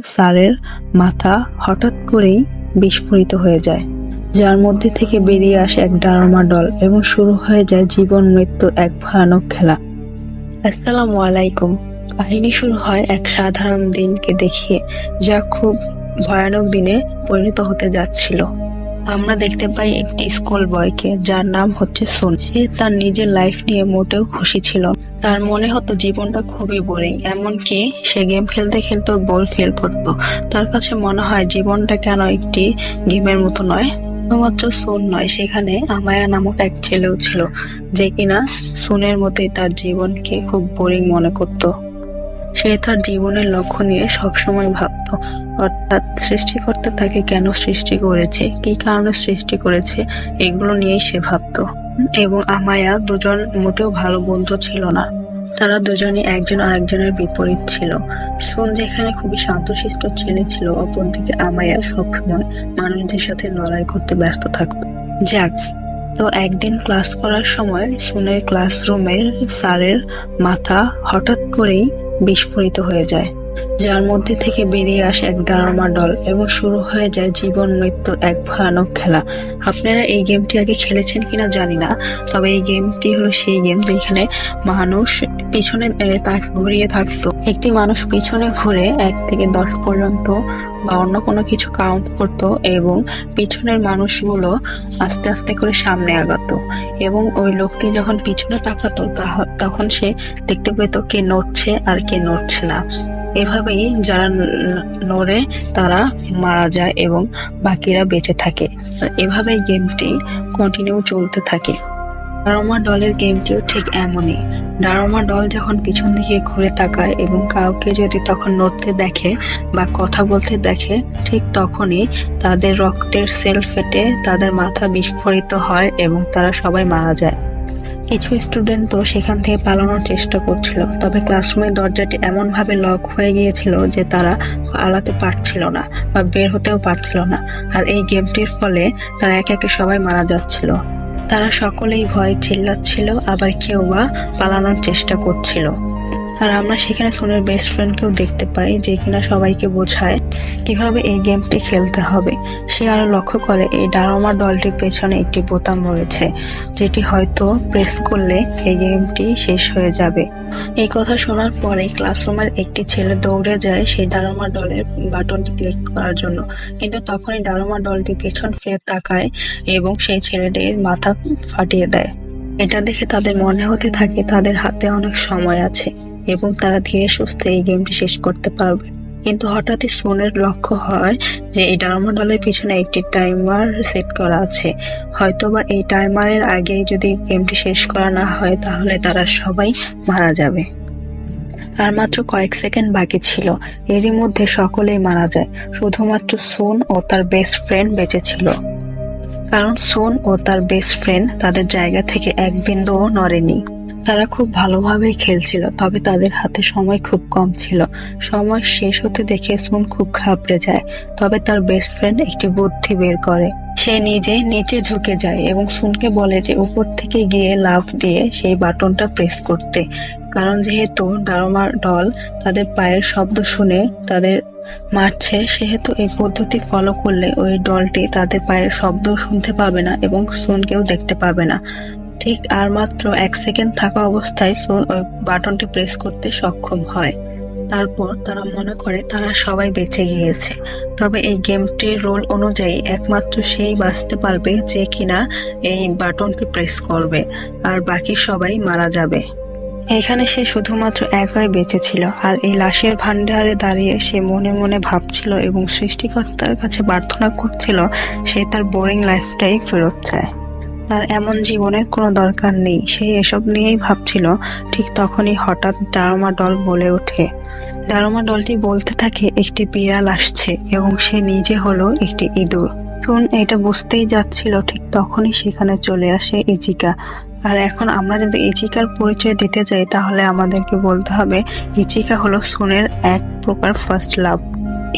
স্যারের মাথা হঠাৎ করেই বিস্ফোরিত হয়ে যায়, যার মধ্যে থেকে বেরিয়ে আসে এক ডামাডোল এবং শুরু হয়ে যায় জীবন মৃত্যুর এক ভয়ানক খেলা। আসসালামু আলাইকুম। কাহিনী শুরু হয় এক সাধারণ দিনকে দেখিয়ে, যা খুব ভয়ানক দিনে পরিণত হতে যাচ্ছিল। আমরা দেখতে পাই একটি স্কুল বয়কে, যার নাম হচ্ছে সুন। সে তার নিজের লাইফ নিয়ে মোটেও খুশি ছিল না। তার মনে হতো জীবনটা খুবই বোরিং, এমনকি সে গেম খেলতে খেলতেও বোর ফিল করতো। তার কাছে মনে হয় জীবনটা কেন একটি গেমের মতো নয়। শুধুমাত্র সুন নয়, সেখানে আমায়া নামক এক ছেলেও ছিল, যে কিনা সুনের মতোই তার জীবনকে খুব বোরিং মনে করতো। সে তার জীবনের লক্ষ্য নিয়ে সবসময় ভাবতো, অর্থাৎ সৃষ্টিকর্তা তাকে কেন সৃষ্টি করেছে, কি কারণে সৃষ্টি করেছে, এগুলো নিয়েই সে ভাবতো। এবং আমায়া দুজন মোটেও ভালো বন্ধু ছিল না। তারা দুজনই একজন আরেকজনের বিপরীত ছিল। সুন যেখানে খুবই শান্তশিষ্ট ছেলে ছিল, অপরদিকে আমায়া সবসময় মানুষদের সাথে লড়াই করতে ব্যস্ত থাকতো। যাক, তো একদিন ক্লাস করার সময় সুনের ক্লাসরুমের স্যারের মাথা হঠাৎ করেই বিস্ফোরিত হয়ে যায়, যার মধ্যে থেকে বেরিয়ে আসে এক ডামাডোল এবং শুরু হয়ে যায় জীবন মৃত্যুর এক ভয়ানক খেলা। আপনারা এই গেমটি আগে খেলেছেন কিনা জানি না, তবে এই গেমটি হলো সেই গেম যেখানে মানুষ পিছনে ঘুরিয়ে থাকতো। একটি মানুষ পিছনে ঘুরে 1 থেকে 10 পর্যন্ত বা অন্য কোনো কিছু কাউন্ট করতো এবং পিছনের মানুষগুলো আস্তে আস্তে করে সামনে আগাতো, এবং ওই লোকটি যখন পিছনে তাকাতো তখন সে দেখতে পেত কে নড়ছে আর কে নড়ছে না। এভাবেই যারা নড়ে তারা মারা যায় এবং বাকিরা বেঁচে থাকে। আর এভাবেই গেমটি কন্টিনিউ চলতে থাকে। ডামাডোলের গেমটিও ঠিক এমনই। ডামাডোল যখন পিছন দিকে ঘুরে তাকায় এবং কাউকে যদি তখন নড়তে দেখে বা কথা বলতে দেখে, ঠিক তখনই তাদের রক্তের সেল ফেটে তাদের মাথা বিস্ফোরিত হয় এবং তারা সবাই মারা যায়। কিছু স্টুডেন্ট তো সেখান থেকে পালানোর চেষ্টা করছিল, তবে ক্লাসরুমের দরজাটি এমন ভাবে লক হয়ে গিয়েছিল যে তারা পালাতে পারছিল না বা বের হতেও পারছিল না। আর এই গেমটির ফলে তারা একে একে সবাই মারা যাচ্ছিল। তারা সকলেই ভয়ে চিল্লাচ্ছিল, আবার কেউ বা পালানোর চেষ্টা করছিল। আর আমরা সেখানে সুনের বেস্ট ফ্রেন্ডকেও দেখতে পাই, যে কিনা সবাইকে বোঝায় কিভাবে এই গেমটি খেলতে হবে। সে আরো লক্ষ্য করে এই ডামাডোলটির পেছনে একটি বোতাম রয়েছে, যেটি হয়তো প্রেস করলে এই গেমটি শেষ হয়ে যাবে। এই কথা শোনার পরে ক্লাসরুমের একটি ছেলে দৌড়ে যায় সেই ডামাডোলের বাটনটি ক্লিক করার জন্য, কিন্তু তখনই ডামাডোলটি পেছন ফিরে তাকায় এবং সেই ছেলেটির মাথা ফাটিয়ে দেয়। এটা দেখে তাদের মনে হতে থাকে তাদের হাতে অনেক সময় আছে এবং তারা ধীরে সুস্থে এই গেমটি শেষ করতে পারবে। কিন্তু হঠাৎই সুনের লক্ষ্য হয় যে এই ডামাডোলের পিছনে একটি টাইমার সেট করা আছে। হয়তোবা এই টাইমারের আগেই যদি গেমটি শেষ করা না হয় তাহলে তারা সবাই মারা যাবে। আর মাত্র কয়েক সেকেন্ড বাকি ছিল, এরই মধ্যে সকলেই মারা যায়। শুধুমাত্র সুন ও তার বেস্ট ফ্রেন্ড বেঁচে ছিল, কারণ সুন ও তার বেস্ট ফ্রেন্ড তাদের জায়গা থেকে এক বিন্দুও নড়েনি। তারা খুব ভালোভাবে খেলছিল, তবে তাদের হাতে সময় খুব কম ছিল। সময় শেষ হতে দেখে সুন খুব ঘাবড়ে যায়, তবে তার বেস্ট ফ্রেন্ড একটি বুদ্ধি বের করে। সে নিজে নিচে ঝুঁকে যায় এবং সুনকে বলে যে উপর থেকে গিয়ে লাফ দিয়ে সেই বাটনটা প্রেস করতে, কারণ যেহেতু ডামাডোল তাদের পায়ের শব্দ শুনে তাদের মারছে, সেহেতু এই পদ্ধতি ফলো করলে ওই ডলটি তাদের পায়ের শব্দ শুনতে পাবে না এবং সুনকেও দেখতে পাবে না। ঠিক আর মাত্র 1 সেকেন্ড থাকা অবস্থায় সুন ওই বাটনটি প্রেস করতে সক্ষম হয়। তারপর তারা মনে করে তারা সবাই বেঁচে গিয়েছে। তবে এই গেমটির রুল অনুযায়ী একমাত্র সেই বাঁচতে পারবে যে কিনা এই বাটনটি প্রেস করবে, আর বাকি সবাই মারা যাবে। এখানে সে শুধুমাত্র একাই বেঁচে ছিল, আর এই লাশের ভান্ডারে দাঁড়িয়ে সে মনে মনে ভাবছিল এবং সৃষ্টিকর্তার কাছে প্রার্থনা করছিল সে তার বোরিং লাইফটাই ফেরত চায়। তার এমন জীবনের কোনো দরকার নেই, সে এসব নিয়েই ভাবছিল। ঠিক তখনই হঠাৎ ডামাডোল বলে ওঠে। ডামাডোলটি বলতে থাকে একটি বিড়াল আসছে এবং সে নিজে হলো একটি ইঁদুর। সুন এটা বুঝতেই যাচ্ছিল, ঠিক তখনই সেখানে চলে আসে ইচিকা। আর এখন আমরা যদি ইচিকার পরিচয় দিতে যাই তাহলে আমাদেরকে বলতে হবে ইচিকা হলো সুনের এক প্রকার ফার্স্ট লাভ।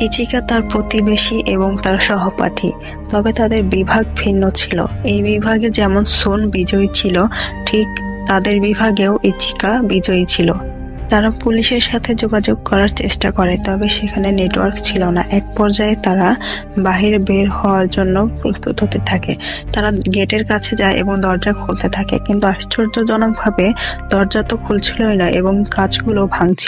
ইচিকা তার প্রতিবেশী এবং তার সহপাঠী, তবে তাদের বিভাগ ভিন্ন ছিল। এই বিভাগে যেমন সুন বিজয়ী ছিল, ঠিক তাদের বিভাগেও ইচিকা বিজয়ী ছিল। তারা পুলিশের সাথে যোগাযোগ করার চেষ্টা করে, তবে সেখানে নেটওয়ার্ক ছিল না। এক পর্যায়ে তারা বাহিরে বের হওয়ার জন্য প্রস্তুত হতে থাকে। তারা গেটের কাছে যায় এবং দরজা খুলতে থাকে, কিন্তু আশ্চর্যজনকভাবে দরজা তো খুলছিলই না এবং কাঁচগুলো ভাঙছিল।